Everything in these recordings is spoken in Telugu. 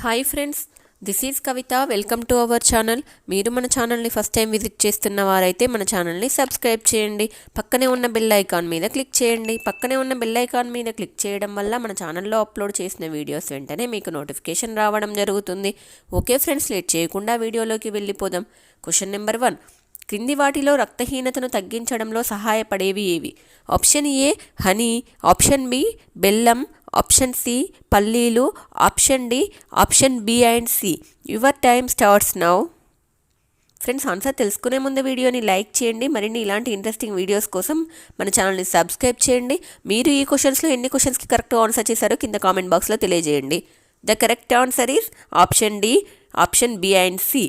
Hi friends, this is Kavitha. Welcome to our channel. మీరు మన ఛానల్ని ఫస్ట్ టైం విజిట్ చేస్తున్న వారైతే మన ఛానల్ని సబ్స్క్రైబ్ చేయండి. పక్కనే ఉన్న బెల్ ఐకాన్ మీద క్లిక్ చేయండి. పక్కనే ఉన్న బెల్ ఐకాన్ మీద క్లిక్ చేయడం వల్ల మన ఛానల్లో అప్లోడ్ చేసిన వీడియోస్ వెంటనే మీకు నోటిఫికేషన్ రావడం జరుగుతుంది. ఓకే ఫ్రెండ్స్, లేట్ చేయకుండా వీడియోలోకి వెళ్ళిపోదాం. Question number 1. క్రింది వాటిలో రక్తహీనతను తగ్గించడంలో సహాయపడేవి ఏవి? Option A honey, option B బెల్లం, ఆప్షన్ సి పల్లీలు, option D option B and C. Your time starts now. Friends, answer తెలుసుకునే ముందు వీడియోని లైక్ చేయండి. మరిన్ని ఇలాంటి ఇంట్రెస్టింగ్ వీడియోస్ కోసం మన ఛానల్ని సబ్స్క్రైబ్ చేయండి. మీరు ఈ క్వశ్చన్స్లో ఎన్ని క్వశ్చన్స్కి కరెక్ట్ ఆన్సర్ చేశారో కింద కామెంట్ బాక్స్లో తెలియజేయండి. The correct answer is option D, option B and C.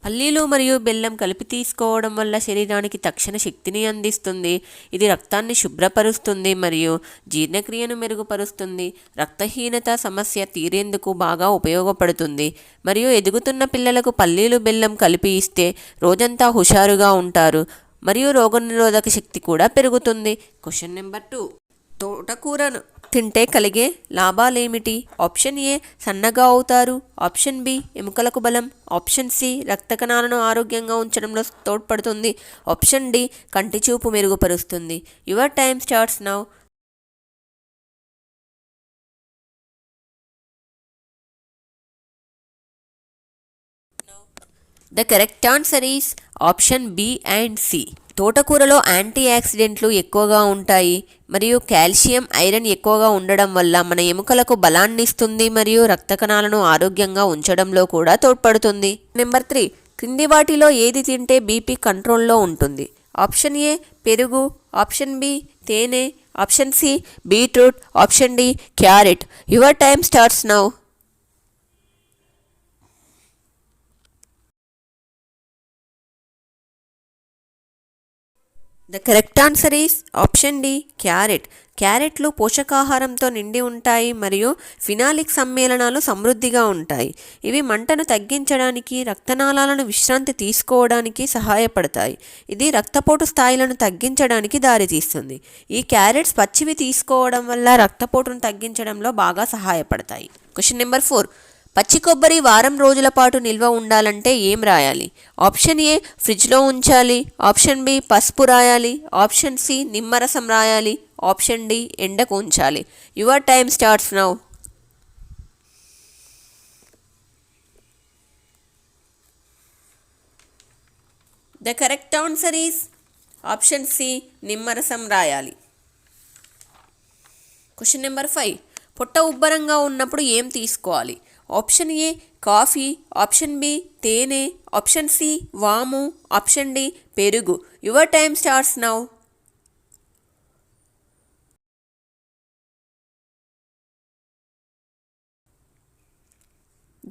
పల్లీలు మరియు బెల్లం కలిపి తీసుకోవడం వల్ల శరీరానికి తక్షణ శక్తిని అందిస్తుంది. ఇది రక్తాన్ని శుభ్రపరుస్తుంది మరియు జీర్ణక్రియను మెరుగుపరుస్తుంది. రక్తహీనత సమస్య తీరేందుకు బాగా ఉపయోగపడుతుంది మరియు ఎదుగుతున్న పిల్లలకు పల్లీలు బెల్లం కలిపి ఇస్తే రోజంతా హుషారుగా ఉంటారు మరియు రోగనిరోధక శక్తి కూడా పెరుగుతుంది. Question number 2. తోటకూరను తింటే కలిగే లాభాలేమిటి? ఆప్షన్ ఏ సన్నగా అవుతారు, ఆప్షన్ బి ఎముకలకు బలం, ఆప్షన్ సి రక్త కణాలను ఆరోగ్యంగా ఉంచడంలో తోడ్పడుతుంది, ఆప్షన్ డి కంటి చూపు మెరుగుపరుస్తుంది. Your time starts now. The correct answer is option B and C. తోటకూరలో యాంటీ ఆక్సిడెంట్లు ఎక్కువగా ఉంటాయి మరియు కాల్షియం, ఐరన్ ఎక్కువగా ఉండడం వల్ల మన ఎముకలకు బలాన్ని ఇస్తుంది మరియు రక్త కణాలను ఆరోగ్యంగా ఉంచడంలో కూడా తోడ్పడుతుంది. నెంబర్ 3. క్రింది వాటిలో ఏది తింటే బీపీ కంట్రోల్లో ఉంటుంది? ఆప్షన్ ఏ పెరుగు, ఆప్షన్ బి తేనె, option C beetroot, option D carrot. Your time starts now. The correct answer is option D carrot. క్యారెట్లు పోషకాహారంతో నిండి ఉంటాయి మరియు ఫినాలిక్ సమ్మేళనాలు సమృద్ధిగా ఉంటాయి. ఇవి మంటను తగ్గించడానికి, రక్తనాళాలను విశ్రాంతి తీసుకోవడానికి సహాయపడతాయి. ఇది రక్తపోటు స్థాయిలను తగ్గించడానికి దారితీస్తుంది. ఈ క్యారెట్స్ పచ్చివి తీసుకోవడం వల్ల రక్తపోటును తగ్గించడంలో బాగా సహాయపడతాయి. Question number 4. పచ్చి కొబ్బరి వారం రోజుల పాటు నిల్వ ఉండాలంటే ఏం రాయాలి? ఆప్షన్ ఏ ఫ్రిడ్జ్లో ఉంచాలి, ఆప్షన్ బి పసుపు రాయాలి, ఆప్షన్ సి నిమ్మరసం రాయాలి, ఆప్షన్ డి ఎండకు ఉంచాలి. Your time starts now. The correct answer is option C నిమ్మరసం రాయాలి. Question number 5. పొట్ట ఉబ్బరంగా ఉన్నప్పుడు ఏం తీసుకోవాలి? Option A coffee, option B తేనె, ఆప్షన్ సి వాము, ఆప్షన్ డి పెరుగు. Your time starts now.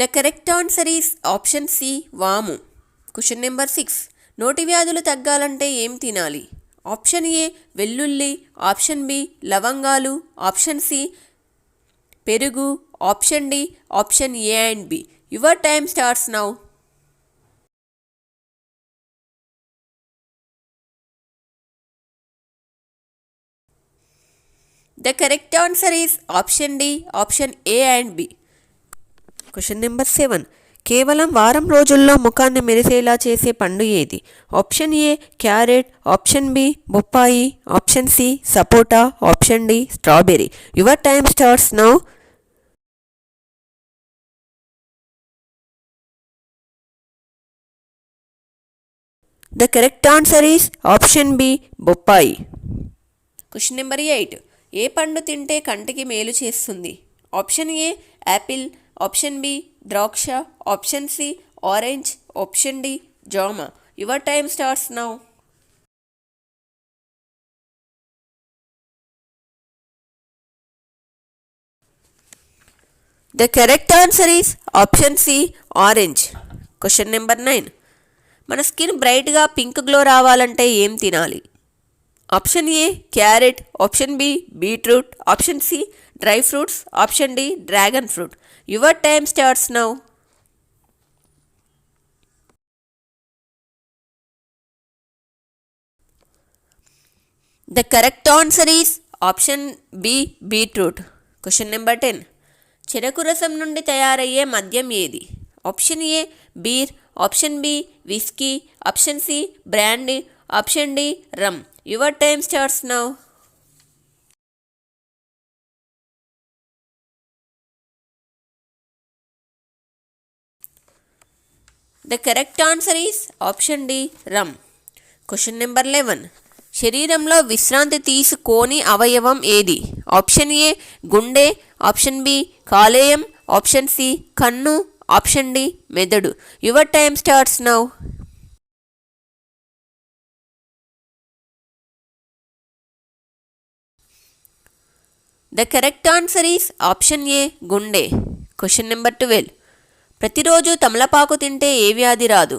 The correct answer is option C వాము. Question number 6. నోటి వ్యాధులు తగ్గాలంటే ఏం తినాలి? ఆప్షన్ ఏ వెల్లుల్లి, ఆప్షన్ బి లవంగాలు, ఆప్షన్ సి పెరుగు, option D option A and B. Your time starts now. The correct answer is option D option A and B. Question number 7. కేవలం వారం రోజుల్లో ముఖాన్ని మెరిసేలా చేసే పండు ఏది? Option A carrot, option B బొప్పాయి, option C sapota, option D strawberry. Your time starts now. The correct answer is option B బొప్పాయి. Question number 8. ఏ పండు తింటే కంటికి మేలు చేస్తుంది? Option A apple, option B ద్రాక్ష, option C orange, option D జామ. Your time starts now. The correct answer is option C orange. Question number 9. మన స్కిన్ బ్రైట్గా పింక్ గ్లో రావాలంటే ఏం తినాలి? Option A carrot, option B beetroot, option C dry fruits, option D dragon fruit. Your time starts now. The correct answer is option B beetroot. Question number 10. చెరకు రసం నుండి తయారయ్యే మద్యం ఏది? Option A beer, option B whisky, option C brandy, option D rum. Your time starts now. The correct answer is option D rum. Question number 11. శరీరంలో విశ్రాంతి తీసుకోని అవయవం ఏది? ఆప్షన్ ఏ గుండె, ఆప్షన్ బి కాలేయం, ఆప్షన్ సి కన్ను, ఆప్షన్ డి మెదడు. Your time starts now. The correct answer is option A గుండె. Question number 12. ప్రతిరోజు తమలపాకు తింటే ఏ వ్యాధి రాదు?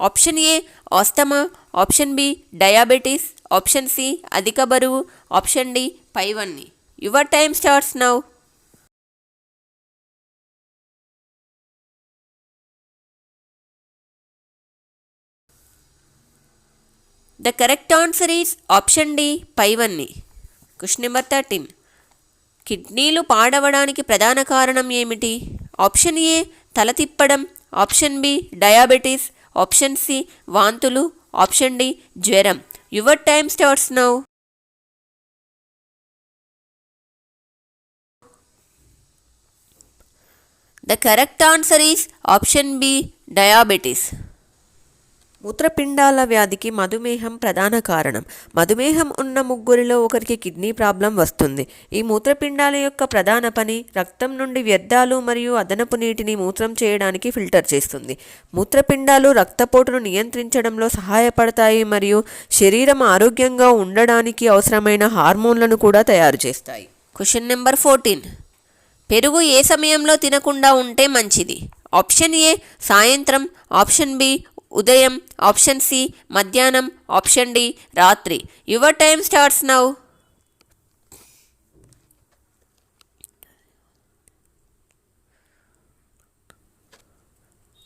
Option A asthma, option B diabetes, option C అధిక బరువు, ఆప్షన్ డి పైవన్నీ. Your time starts now. The correct answer is option D పైవన్నీ. Question number 13. కిడ్నీలు పాడవడానికి ప్రధాన కారణం ఏమిటి? ఆప్షన్ ఏ తల తిప్పడం, option B diabetes, option C వాంతులు, ఆప్షన్ డి జ్వరం. Your time starts now. The correct answer is option B diabetes. మూత్రపిండాల వ్యాధికి మధుమేహం ప్రధాన కారణం. మధుమేహం ఉన్న ముగ్గురిలో ఒకరికి కిడ్నీ ప్రాబ్లం వస్తుంది. ఈ మూత్రపిండాల యొక్క ప్రధాన పని రక్తం నుండి వ్యర్థాలు మరియు అదనపు నీటిని మూత్రం చేయడానికి ఫిల్టర్ చేస్తుంది. మూత్రపిండాలు రక్తపోటును నియంత్రించడంలో సహాయపడతాయి మరియు శరీరం ఆరోగ్యంగా ఉండడానికి అవసరమైన హార్మోన్లను కూడా తయారు చేస్తాయి. Question number 14. పెరుగు ఏ సమయంలో తినకుండా ఉంటే మంచిది? ఆప్షన్ ఏ సాయంత్రం, ఆప్షన్ బి ఉదయం, ఆప్షన్ సి మధ్యాహ్నం, ఆప్షన్ డి రాత్రి. Your time starts now.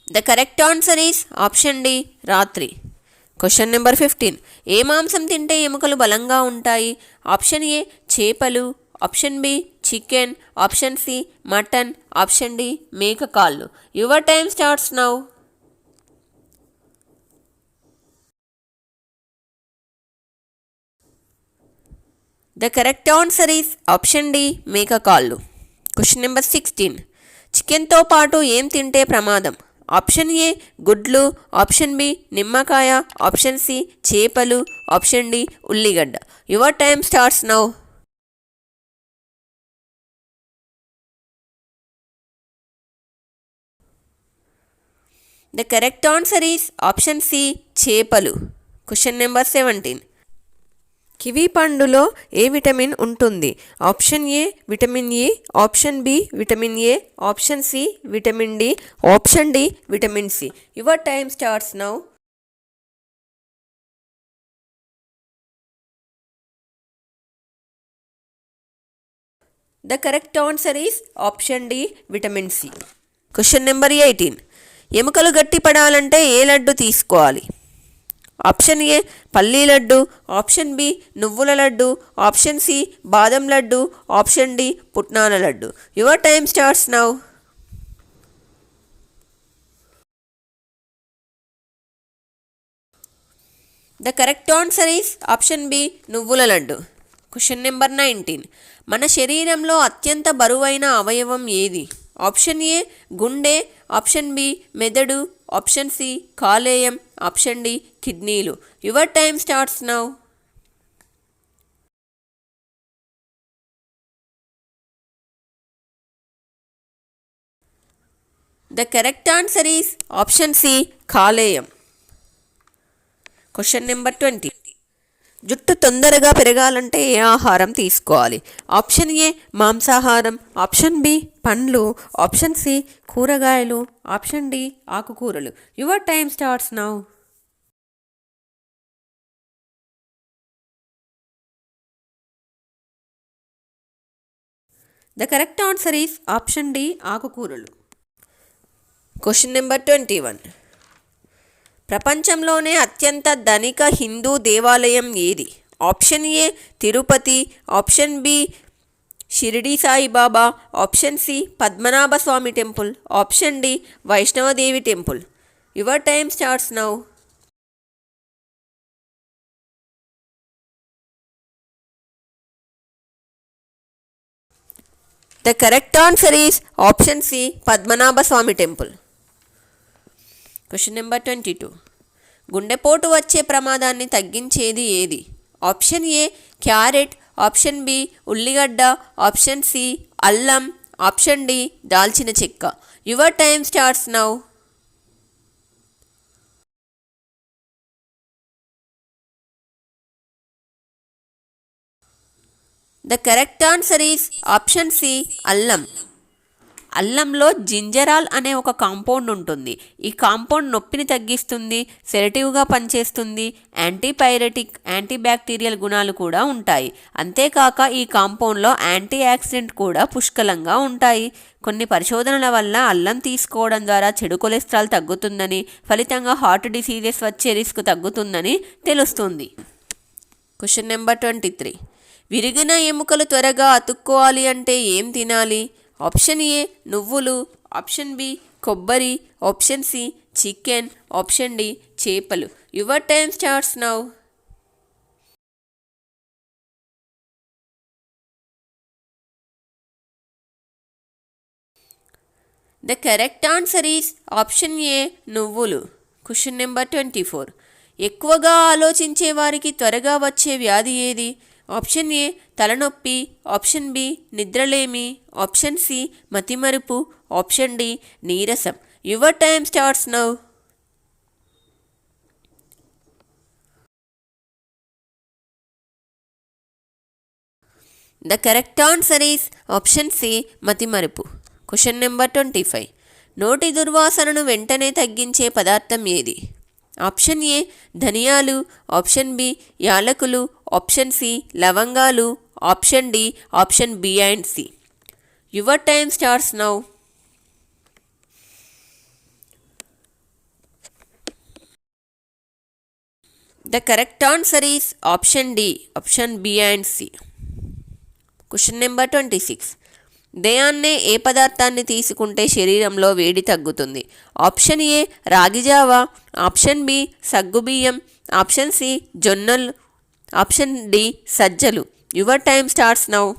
The correct answer is option D రాత్రి. Question number 15. ఏ మాంసం తింటే ఎముకలు బలంగా ఉంటాయి? ఆప్షన్ ఏ చేపలు, option B chicken, option C mutton, option D మేక కాళ్ళు. Your time starts now. The correct answer is option D మేక కాళ్ళు. Question number 16. చికెన్తో పాటు ఏం తింటే ప్రమాదం? ఆప్షన్ ఏ గుడ్లు, ఆప్షన్ బి నిమ్మకాయ, ఆప్షన్ సి చేపలు, ఆప్షన్ డి ఉల్లిగడ్డ. Your time starts now. The correct answer is option C చేపలు. Question number 17. కివి పండులో ఏ విటమిన్ ఉంటుంది? Option A vitamin A, option B vitamin A, option C vitamin D, option D vitamin C. Your time starts now. The correct answer is option D vitamin C. Question number 18. ఎముకలు గట్టిపడాలంటే ఏ లడ్డు తీసుకోవాలి? ఆప్షన్ ఏ పల్లీ లడ్డు, ఆప్షన్ బి నువ్వుల లడ్డు, ఆప్షన్ సి బాదం లడ్డు, ఆప్షన్ డి పుట్నాల laddu. Your time starts now. The correct answer is option B నువ్వుల లడ్డు. Question number 19. మన శరీరంలో అత్యంత బరువైన అవయవం ఏది? ఆప్షన్ ఏ గుండె, ఆప్షన్ బి మెదడు, ఆప్షన్ సి కాలేయం, ఆప్షన్ డి కిడ్నీలు. Your time starts now. The correct answer is option C కాలేయం. Question number 20. జుట్టు తొందరగా పెరగాలంటే ఏ ఆహారం తీసుకోవాలి? ఆప్షన్ ఏ మాంసాహారం, ఆప్షన్ బి పండ్లు, ఆప్షన్ సి కూరగాయలు, ఆప్షన్ డి ఆకుకూరలు. Your time starts now. The correct answer is option D ఆకుకూరలు. Question number 21. ప్రపంచంలోనే అత్యంత ధనిక హిందూ దేవాలయం ఏది? Option A Tirupati, option B Shirdi Sai Baba, option C Padmanabha Swamy temple, option D Vaishno Devi temple. Your time starts now. The correct answer is option C Padmanabha Swamy temple. Question number 22. గుండెపోటు వచ్చే ప్రమాదాన్ని తగ్గించేది ఏది? Option A carrot, option B ఉల్లిగడ్డ, ఆప్షన్ సి అల్లం, ఆప్షన్ డి దాల్చిన చెక్క. Your time starts now. The correct answer is option C అల్లం. అల్లంలో జింజరాల్ అనే ఒక కాంపౌండ్ ఉంటుంది. ఈ కాంపౌండ్ నొప్పిని తగ్గిస్తుంది, సెడటివ్గా పనిచేస్తుంది, యాంటీపైరెటిక్, యాంటీబ్యాక్టీరియల్ గుణాలు కూడా ఉంటాయి. అంతేకాక ఈ కాంపౌండ్లో యాంటీ ఆక్సిడెంట్ కూడా పుష్కలంగా ఉంటాయి. కొన్ని పరిశోధనల వల్ల అల్లం తీసుకోవడం ద్వారా చెడు కొలెస్ట్రాల్ తగ్గుతుందని, ఫలితంగా హార్ట్ డిసీజెస్ వచ్చే రిస్క్ తగ్గుతుందని తెలుస్తుంది. Question number 23. విరిగిన ఎముకలు త్వరగా అతుక్కోవాలి అంటే ఏం తినాలి? ఆప్షన్ ఏ నువ్వులు, ఆప్షన్ బి కొబ్బరి, option C chicken, option D చేపలు. Your time starts now. The correct answer is option A నువ్వులు. Question number 24. ఎక్కువగా ఆలోచించే వారికి త్వరగా వచ్చే వ్యాధి ఏది? ఆప్షన్ ఏ తలనొప్పి, ఆప్షన్ బి నిద్రలేమి, ఆప్షన్ సి మతిమరుపు, ఆప్షన్ డి నీరసం. Your time starts now. The correct answer is option C మతిమరుపు. Question number 25. నోటి దుర్వాసనను వెంటనే తగ్గించే పదార్థం ఏది? ఆప్షన్ ఏ ధనియాలు, ఆప్షన్ బి యాలకులు, ఆప్షన్ సి లవంగాలు, option D option B and C. Your time starts now. The correct answer is option D option B and C. Question number 26. ఉదయాన్నే ఏ పదార్థాన్ని తీసుకుంటే శరీరంలో వేడి తగ్గుతుంది? ఆప్షన్ ఏ రాగిజావా, ఆప్షన్ బి సగ్గుబియ్యం, ఆప్షన్ సి జొన్నలు, ఆప్షన్ డి సజ్జలు. Your time starts now.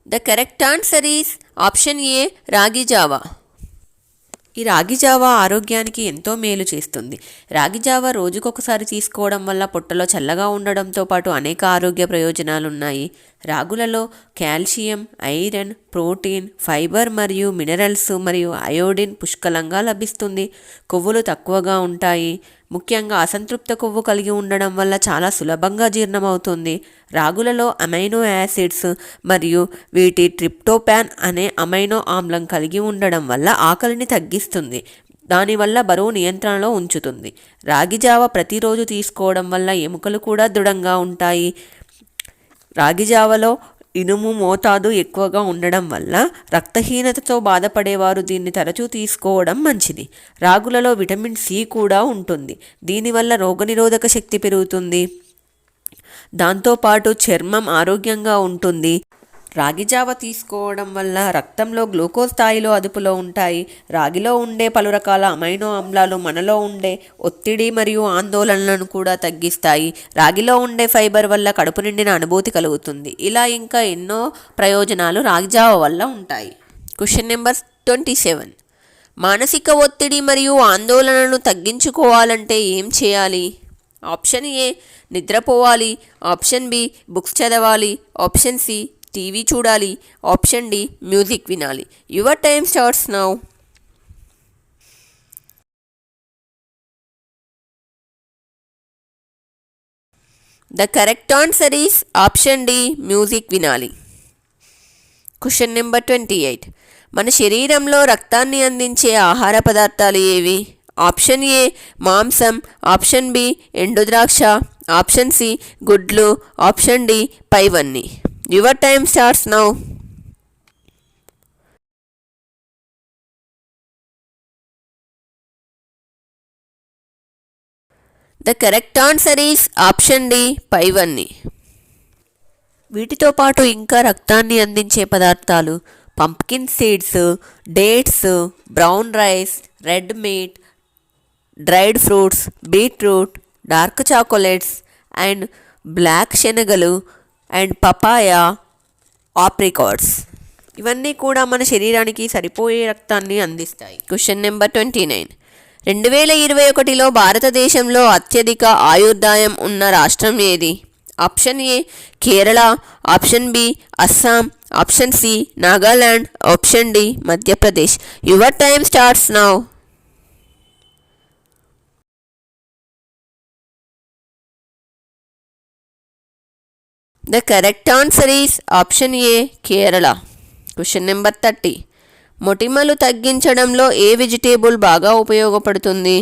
The correct answer is option A రాగిజావా. ఈ రాగి జావా ఆరోగ్యానికి ఎంతో మేలు చేస్తుంది. రాగి జావా రోజుకొకసారి తీసుకోవడం వల్ల పొట్టలో చల్లగా ఉండడంతో పాటు అనేక ఆరోగ్య ప్రయోజనాలు ఉన్నాయి. రాగులలో కాల్షియం, ఐరన్, ప్రోటీన్, ఫైబర్ మరియు మినరల్స్ మరియు అయోడిన్ పుష్కలంగా లభిస్తుంది. కొవ్వులు తక్కువగా ఉంటాయి. ముఖ్యంగా అసంతృప్త కొవ్వు కలిగి ఉండడం వల్ల చాలా సులభంగా జీర్ణమవుతుంది. రాగులలో అమైనో యాసిడ్స్ మరియు వీటి ట్రిప్టోపాన్ అనే అమైనో ఆమ్లం కలిగి ఉండడం వల్ల ఆకలిని తగ్గిస్తుంది. దానివల్ల బరువు నియంత్రణలో ఉంచుతుంది. రాగి జావ ప్రతిరోజు తీసుకోవడం వల్ల ఎముకలు కూడా దృఢంగా ఉంటాయి. రాగి జావలో ఇనుము మోతాదు ఎక్కువగా ఉండడం వల్ల రక్తహీనతతో బాధపడేవారు దీన్ని తరచూ తీసుకోవడం మంచిది. రాగులలో విటమిన్ సి కూడా ఉంటుంది. దీనివల్ల రోగనిరోధక శక్తి పెరుగుతుంది. దాంతోపాటు చర్మం ఆరోగ్యంగా ఉంటుంది. రాగి జావ తీసుకోవడం వల్ల రక్తంలో గ్లూకోజ్ స్థాయిలో అదుపులో ఉంటాయి. రాగిలో ఉండే పలు రకాల అమైనో ఆమ్లాలు మనలో ఉండే ఒత్తిడి మరియు ఆందోళనలను కూడా తగ్గిస్తాయి. రాగిలో ఉండే ఫైబర్ వల్ల కడుపు నిండిన అనుభూతి కలుగుతుంది. ఇలా ఇంకా ఎన్నో ప్రయోజనాలు రాగి జావ వల్ల ఉంటాయి. Question number 27. మానసిక ఒత్తిడి మరియు ఆందోళనను తగ్గించుకోవాలంటే ఏం చేయాలి? ఆప్షన్ ఏ నిద్రపోవాలి, ఆప్షన్ బి బుక్స్ చదవాలి, ఆప్షన్ సి టీవీ చూడాలి, ఆప్షన్ డి మ్యూజిక్ వినాలి. Your time starts now. The correct answer is option D music వినాలి. Question number 28. మన శరీరంలో రక్తాన్ని అందించే ఆహార పదార్థాలు ఏవి? ఆప్షన్ ఏ మాంసం, ఆప్షన్ బి ఎండుద్రాక్ష, ఆప్షన్ సి గుడ్లు, ఆప్షన్ డి పైవన్నీ. Your time starts now. The correct answer is option D పైవన్నీ. వీటితో పాటు ఇంకా రక్తాన్ని అందించే పదార్థాలు pumpkin seeds, dates, brown rice, red meat, dried fruits, beetroot, dark chocolates and black శనగలు అండ్ పపాయ, ఆప్రికాట్స్. ఇవన్నీ కూడా మన శరీరానికి సరిపోయే రక్తాన్ని అందిస్తాయి. Question number 29. 2021లో భారతదేశంలో అత్యధిక ఆయుర్దాయం ఉన్న రాష్ట్రం ఏది? Option A Kerala, option B Assam, option C Nagaland, option D Madhya Pradesh. Your time starts now. The correct answer is option A Kerala. Question number 30. మొటిమలు తగ్గించడంలో ఏ వెజిటేబుల్ బాగా ఉపయోగపడుతుంది?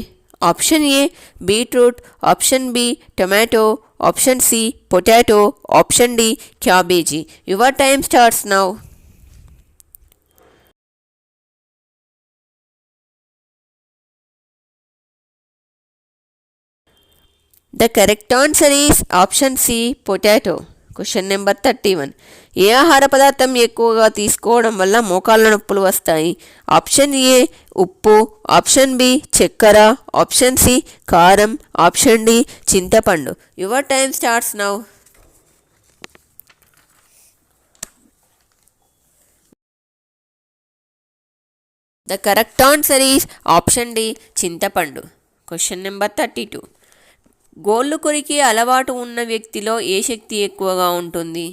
Option A beetroot, option B tomato, option C potato, option D cabbage. Your time starts now. The correct answer is option C potato. Question number 31. ఏ ఆహార పదార్థం ఎక్కువగా తీసుకోవడం వల్ల మోకాళ్ళ నొప్పులు వస్తాయి? ఆప్షన్ ఏ ఉప్పు, ఆప్షన్ బి చక్కెర, ఆప్షన్ సి కారం, ఆప్షన్ డి చింతపండు. Your time starts now. The correct answer is option D చింతపండు. Question number 32. గోళ్ళు కొరికే అలవాటు ఉన్న వ్యక్తిలో ఏ శక్తి ఎక్కువగా ఉంటుంది?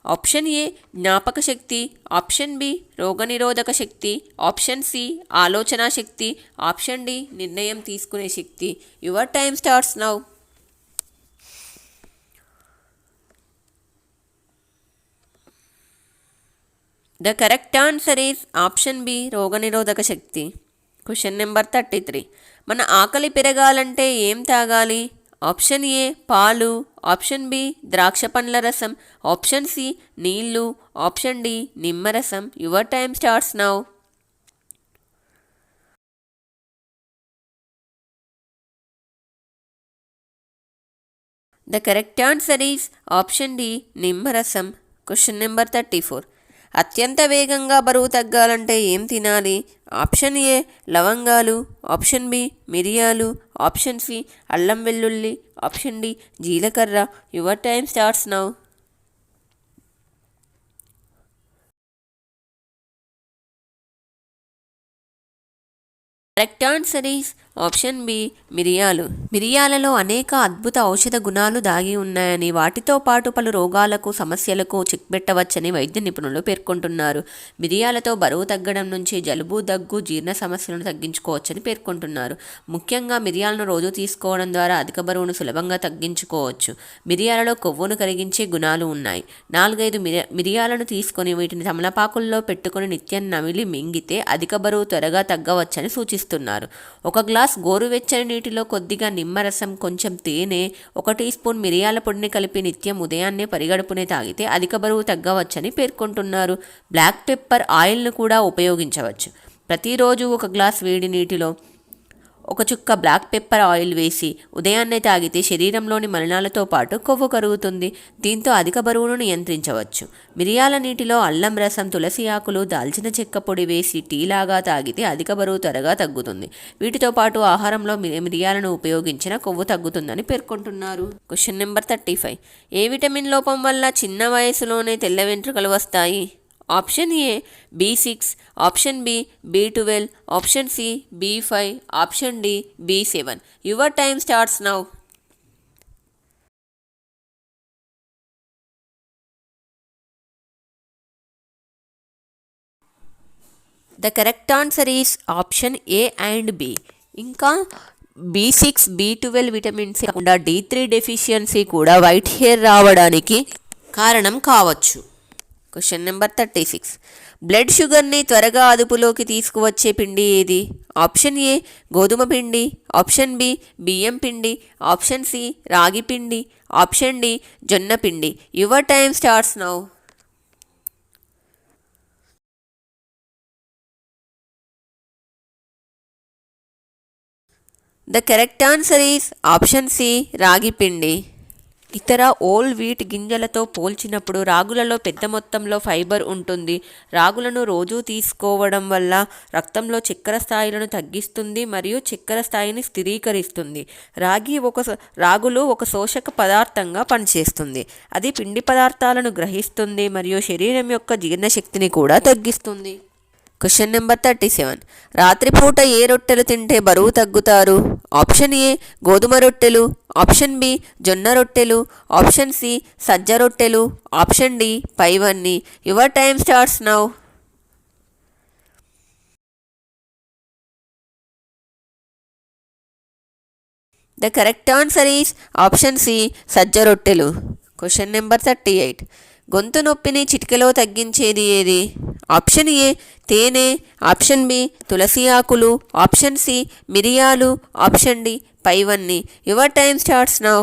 ఆప్షన్ ఏ జ్ఞాపక శక్తి, ఆప్షన్ బి రోగనిరోధక శక్తి, ఆప్షన్ సి ఆలోచన శక్తి, ఆప్షన్ డి నిర్ణయం తీసుకునే శక్తి. Your time starts now. The correct answer is option B రోగనిరోధక శక్తి. Question number 33. మన ఆకలి పెరగాలంటే ఏం తాగాలి? ఆప్షన్ ఏ పాలు, ఆప్షన్ బి ద్రాక్ష పండ్ల రసం, ఆప్షన్ సి నీళ్ళు, ఆప్షన్ డి నిమ్మరసం. Your time starts now. The correct answer is option D నిమ్మరసం. Question number 34. అత్యంత వేగంగా బరువు తగ్గాలంటే ఏం తినాలి? ఆప్షన్ ఏ లవంగాలు, ఆప్షన్ బి మిరియాలు, ఆప్షన్ సి అల్లం వెల్లుల్లి, ఆప్షన్ డి జీలకర్ర. Your time starts now. Correct answer is option B మిరియాలు. మిరియాలలో అనేక అద్భుత ఔషధ గుణాలు దాగి ఉన్నాయని, వాటితో పాటు పలు రోగాలకు సమస్యలకు చెక్ పెట్టవచ్చని వైద్య నిపుణులు పేర్కొంటున్నారు. మిరియాలతో బరువు తగ్గడం నుంచి జలుబు, దగ్గు, జీర్ణ సమస్యలను తగ్గించుకోవచ్చని పేర్కొంటున్నారు. ముఖ్యంగా మిరియాలను రోజు తీసుకోవడం ద్వారా అధిక బరువును సులభంగా తగ్గించుకోవచ్చు. మిరియాలలో కొవ్వును కరిగించే గుణాలు ఉన్నాయి. 4-5 మిరియాలను తీసుకొని వీటిని తమలపాకుల్లో పెట్టుకుని నిత్యం నమిలి మింగితే అధిక బరువు త్వరగా తగ్గవచ్చని సూచిస్తున్నారు. ఒక గ్లాస్ గోరువెచ్చని నీటిలో కొద్దిగా నిమ్మరసం, కొంచెం తేనె, 1 టీ స్పూన్ మిరియాల పొడిని కలిపి నిత్యం ఉదయాన్నే పరిగడుపునే తాగితే అధిక బరువు తగ్గవచ్చని పేర్కొంటున్నారు. బ్లాక్ పెప్పర్ ఆయిల్ను కూడా ఉపయోగించవచ్చు. ప్రతిరోజు 1 గ్లాస్ వేడి నీటిలో 1 చుక్క బ్లాక్ పెప్పర్ ఆయిల్ వేసి ఉదయాన్నే తాగితే శరీరంలోని మలినాలతో పాటు కొవ్వు కరుగుతుంది. దీంతో అధిక బరువును నియంత్రించవచ్చు. మిరియాల నీటిలో అల్లం రసం, తులసి ఆకులు, దాల్చిన చెక్క పొడి వేసి టీలాగా తాగితే అధిక బరువు త్వరగా తగ్గుతుంది. వీటితో పాటు ఆహారంలో మిరియాలను ఉపయోగించిన కొవ్వు తగ్గుతుందని పేర్కొంటున్నారు. Question number 35. ఏ విటమిన్ లోపం వల్ల చిన్న వయసులోనే తెల్ల వెంట్రుకలు వస్తాయి? Option A B6, option B B12, option C B5, option D B7. Your time starts now. The correct answer is option A and B. ఇంకా B6, B12 విటమిన్స్ కాకుండా D3 డెఫిషియన్సీ కూడా వైట్ హెయిర్ రావడానికి కారణం కావచ్చు. Question number 36. బ్లడ్ షుగర్ని త్వరగా అదుపులోకి తీసుకువచ్చే పిండి ఏది? ఆప్షన్ ఏ గోధుమ పిండి, ఆప్షన్ బి బియ్యం పిండి, ఆప్షన్ సి రాగి పిండి, ఆప్షన్ డి జొన్న పిండి. Your time starts now. The correct answer is option C ragi పిండి. ఇతర ఓల్ వీట్ గింజలతో పోల్చినప్పుడు రాగులలో పెద్ద మొత్తంలో ఫైబర్ ఉంటుంది. రాగులను రోజూ తీసుకోవడం వల్ల రక్తంలో చక్కెర స్థాయిలను తగ్గిస్తుంది మరియు చక్కెర స్థాయిని స్థిరీకరిస్తుంది. రాగులు ఒక పోషక పదార్థంగా పనిచేస్తుంది. అది పిండి పదార్థాలను గ్రహిస్తుంది మరియు శరీరం యొక్క జీర్ణశక్తిని కూడా తగ్గిస్తుంది. Question number 37. రాత్రిపూట ఏ రొట్టెలు తింటే బరువు తగ్గుతారు? ఆప్షన్ ఏ గోధుమ రొట్టెలు, ఆప్షన్ బి జొన్న రొట్టెలు, ఆప్షన్ సి సజ్జ రొట్టెలు, ఆప్షన్ డి పైవన్నీ. Your time starts now. The correct answer is option C సజ్జ రొట్టెలు. Question number 38. గొంతు నొప్పిని చిటికెలో తగ్గించేది ఏది? ఆప్షన్ ఏ తేనె, ఆప్షన్ బి తులసి ఆకులు, ఆప్షన్ సి మిరియాలు, ఆప్షన్ డి పైవన్నీ. Your time starts now.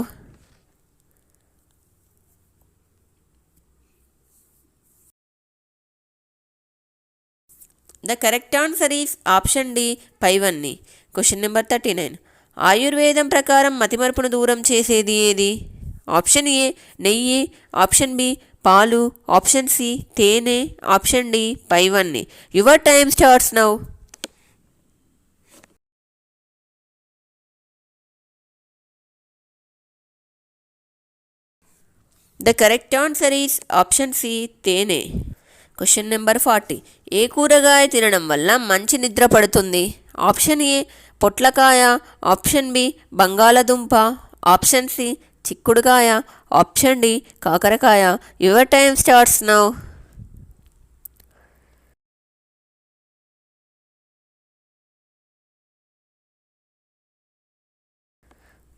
The correct answer is option D పైవన్నీ. Question number 39. ఆయుర్వేదం ప్రకారం మతిమరుపును దూరం చేసేది ఏది? ఆప్షన్ ఏ నెయ్యి, ఆప్షన్ బి పాలు, ఆప్షన్ సి తేనె, ఆప్షన్ డి పైవన్నీ. Your time starts now. The correct answer is option C తేనె. Question number 40. ఏ కూరగాయ తినడం వల్ల మంచి నిద్ర పడుతుంది? ఆప్షన్ ఏ పొట్లకాయ, ఆప్షన్ బి బంగాళదుంప, ఆప్షన్ సి చిక్కుడుకాయ, ఆప్షన్ డి కాకరకాయ. Your time starts now.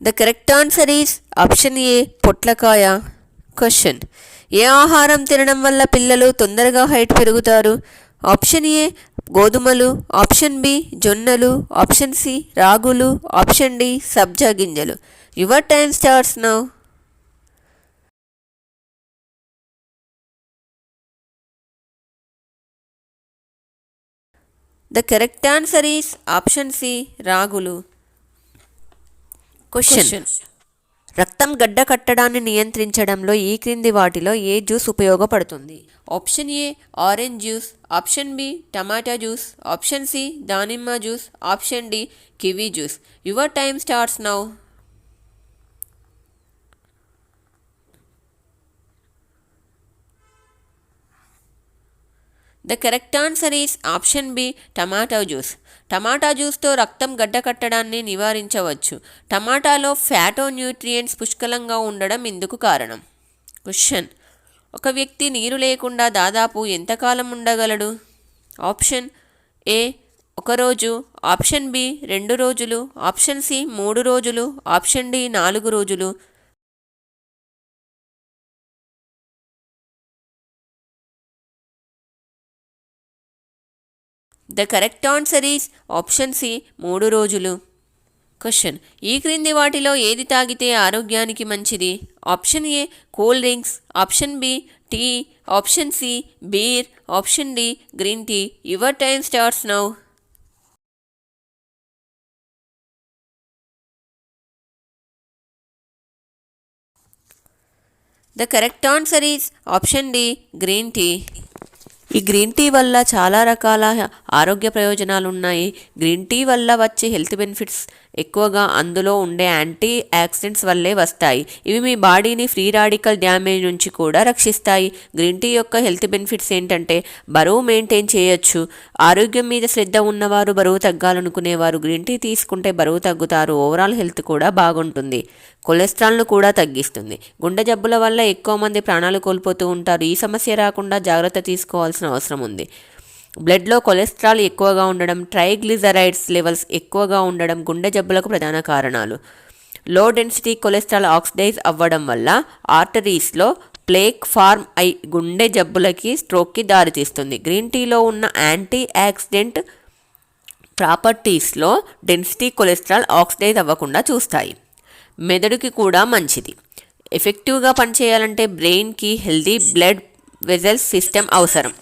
The correct answer is option A పొట్లకాయ. క్వశ్చన్. ఏ ఆహారం తినడం వల్ల పిల్లలు తొందరగా హైట్ పెరుగుతారు? ఆప్షన్ ఏ గోధుమలు, ఆప్షన్ బి జొన్నలు, ఆప్షన్ సి రాగులు, ఆప్షన్ డి సబ్జా గింజలు. Your time starts now. The correct answer is option C రాగులు. క్వశ్చన్. రక్తం గడ్డ కట్టడాన్ని నియంత్రించడంలో ఈ క్రింది వాటిలో ఏ జ్యూస్ ఉపయోగపడుతుంది? Option A orange juice, option B tomato juice, option C దానిమ్మ juice, option D kiwi juice. Your time starts now. The correct answer is option B tomato juice. Tomato జ్యూస్తో రక్తం గడ్డ కట్టడాన్ని నివారించవచ్చు. టమాటాలో ఫ్యాటో న్యూట్రియంట్స్ పుష్కలంగా ఉండడం ఇందుకు కారణం. క్వశ్చన్. ఒక వ్యక్తి నీరు లేకుండా దాదాపు ఎంతకాలం ఉండగలడు? ఆప్షన్ ఏ 1 రోజు, ఆప్షన్ బి 2 రోజులు, ఆప్షన్ సి 3 రోజులు, ఆప్షన్ డి 4 రోజులు. The correct answer is option C 3 రోజులు. క్వశ్చన్. ఈ క్రింది వాటిలో ఏది తాగితే ఆరోగ్యానికి మంచిది? Option A cool drinks, option B tea, option C beer, option D green tea. Your time starts now. The correct answer is option D green tea. ఈ గ్రీన్ టీ వల్ల చాలా రకాల ఆరోగ్య ప్రయోజనాలు ఉన్నాయి. గ్రీన్ టీ వల్ల వచ్చే హెల్త్ బెనిఫిట్స్ ఎక్కువగా అందులో ఉండే యాంటీ ఆక్సిడెంట్స్ వల్లే వస్తాయి. ఇవి మీ బాడీని ఫ్రీ రాడికల్ డ్యామేజ్ నుంచి కూడా రక్షిస్తాయి. గ్రీన్ టీ యొక్క హెల్త్ బెనిఫిట్స్ ఏంటంటే బరువు మెయింటైన్ చేయొచ్చు. ఆరోగ్యం మీద శ్రద్ధ ఉన్నవారు, బరువు తగ్గాలనుకునేవారు గ్రీన్ టీ తీసుకుంటే బరువు తగ్గుతారు. ఓవరాల్ హెల్త్ కూడా బాగుంటుంది. కొలెస్ట్రాల్ను కూడా తగ్గిస్తుంది. గుండె జబ్బుల వల్ల ఎక్కువ మంది ప్రాణాలు కోల్పోతూ ఉంటారు. ఈ సమస్య రాకుండా జాగ్రత్త తీసుకోవాల్సిన అవసరం ఉంది. బ్లడ్లో కొలెస్ట్రాల్ ఎక్కువగా ఉండడం, ట్రైగ్లిజరైడ్స్ లెవెల్స్ ఎక్కువగా ఉండడం గుండె జబ్బులకు ప్రధాన కారణాలు. లో డెన్సిటీ కొలెస్ట్రాల్ ఆక్సిడైజ్ అవ్వడం వల్ల ఆర్టరీస్లో ప్లేక్ ఫార్మ్ అయి గుండె జబ్బులకి, స్ట్రోక్కి దారితీస్తుంది. గ్రీన్ టీలో ఉన్న యాంటీ ఆక్సిడెంట్ ప్రాపర్టీస్లో డెన్సిటీ కొలెస్ట్రాల్ ఆక్సిడైజ్ అవ్వకుండా చూస్తాయి. మెదడుకి కూడా మంచిది. ఎఫెక్టివ్గా పనిచేయాలంటే బ్రెయిన్కి హెల్దీ బ్లడ్ వెజల్స్ సిస్టమ్ అవసరం.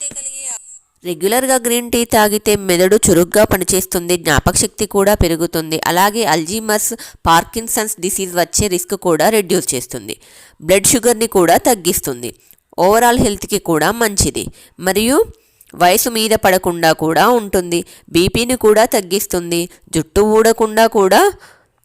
రెగ్యులర్గా గ్రీన్ టీ తాగితే మెదడు చురుగ్గా పనిచేస్తుంది, జ్ఞాపకశక్తి కూడా పెరుగుతుంది. అలాగే అల్జీమర్స్, పార్కిన్సన్స్ డిసీజ్ వచ్చే రిస్క్ కూడా రెడ్యూస్ చేస్తుంది. బ్లడ్ షుగర్ని కూడా తగ్గిస్తుంది. ఓవరాల్ హెల్త్కి కూడా మంచిది. మరియు వయసు మీద పడకుండా కూడా ఉంటుంది. బీపీని కూడా తగ్గిస్తుంది. జుట్టు ఊడకుండా కూడా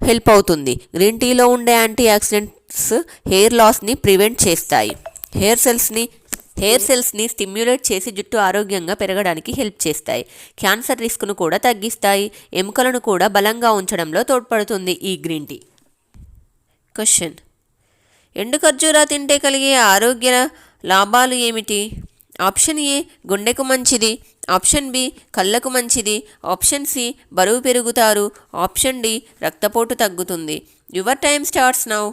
హెల్ప్ అవుతుంది. గ్రీన్ టీలో ఉండే యాంటీ ఆక్సిడెంట్స్ హెయిర్ లాస్ని ప్రివెంట్ చేస్తాయి. హెయిర్ సెల్స్ని స్టిమ్యులేట్ చేసి జుట్టు ఆరోగ్యంగా పెరగడానికి హెల్ప్ చేస్తాయి. క్యాన్సర్ రిస్క్ను కూడా తగ్గిస్తాయి. ఎముకలను కూడా బలంగా ఉంచడంలో తోడ్పడుతుంది ఈ గ్రీన్ టీ. క్వశ్చన్: ఎండు ఖర్జూరా తింటే కలిగే ఆరోగ్య లాభాలు ఏమిటి? ఆప్షన్ ఏ గుండెకు మంచిది, ఆప్షన్ బి కళ్ళకు మంచిది, ఆప్షన్ సి బరువు పెరుగుతారు, ఆప్షన్ డి రక్తపోటు తగ్గుతుంది. Your time starts now.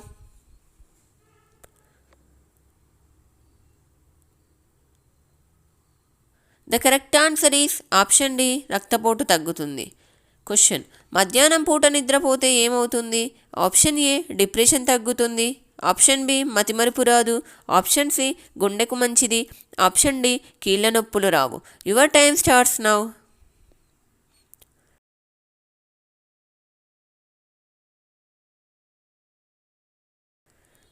The correct answer is option D రక్తపోటు తగ్గుతుంది. క్వశ్చన్: మధ్యాహ్నం పూట నిద్రపోతే ఏమవుతుంది? ఆప్షన్ ఏ డిప్రెషన్ తగ్గుతుంది, ఆప్షన్ బి మతిమరుపు రాదు, ఆప్షన్ సి గుండెకు మంచిది, ఆప్షన్ డి కీళ్ళ నొప్పులు రావు. Your time starts now.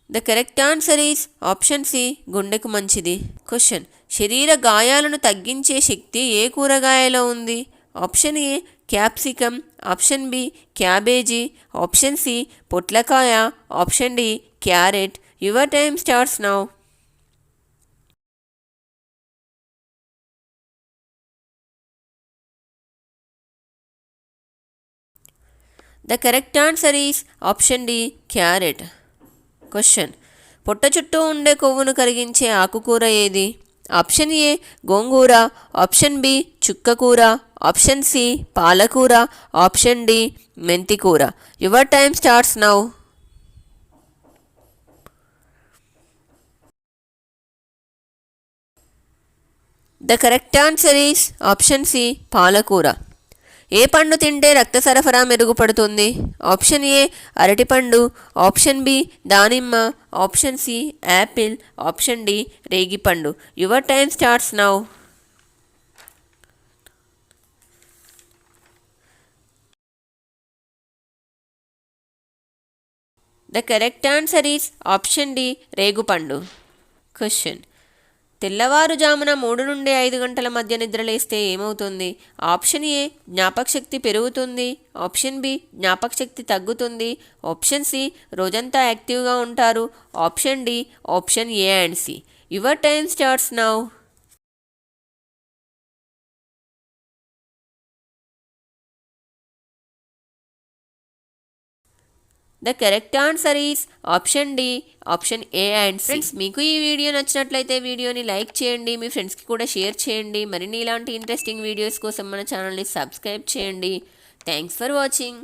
The correct answer is option C గుండెకు మంచిది. క్వశ్చన్: శరీర గాయాలను తగ్గించే శక్తి ఏ కూరగాయలో ఉంది? Option A capsicum, option B cabbage, option C పొట్లకాయ, option D carrot. Your time starts now. The correct answer is option D carrot. Question: పొట్ట చుట్టూ ఉండే కొవ్వును కరిగించే ఆకుకూర ఏది? ఆప్షన్ ఏ గోంగూర, ఆప్షన్ బి చుక్కకూర, ఆప్షన్ సి పాలకూర, ఆప్షన్ డి మెంతికూర. Your time starts now. The correct answer is option C పాలకూర. ఏ పండు తింటే రక్త సరఫరా మెరుగుపడుతుంది? ఆప్షన్ ఏ అరటిపండు, ఆప్షన్ బి దానిమ్మ, option C apple, option D రేగిపండు. Your time starts now. The correct answer is option D రేగుపండు. క్వశ్చన్: తెల్లవారుజామున 3 నుండి 5 గంటల మధ్య నిద్రలేస్తే ఏమవుతుంది? ఆప్షన్ ఏ జ్ఞాపకశక్తి పెరుగుతుంది, ఆప్షన్ బి జ్ఞాపకశక్తి తగ్గుతుంది, ఆప్షన్ సి రోజంతా యాక్టివ్గా ఉంటారు, option D option A and C. Your time starts now. The correct answer is option D option A and C. Friends, మీకు ఈ వీడియో నచ్చినట్లయితే వీడియోని లైక్ చేయండి, మీ ఫ్రెండ్స్కి కూడా షేర్ చేయండి. మరిన్ని ఇలాంటి ఇంట్రెస్టింగ్ వీడియోస్ కోసం మన ఛానల్ని సబ్స్క్రైబ్ చేయండి. Thanks for watching.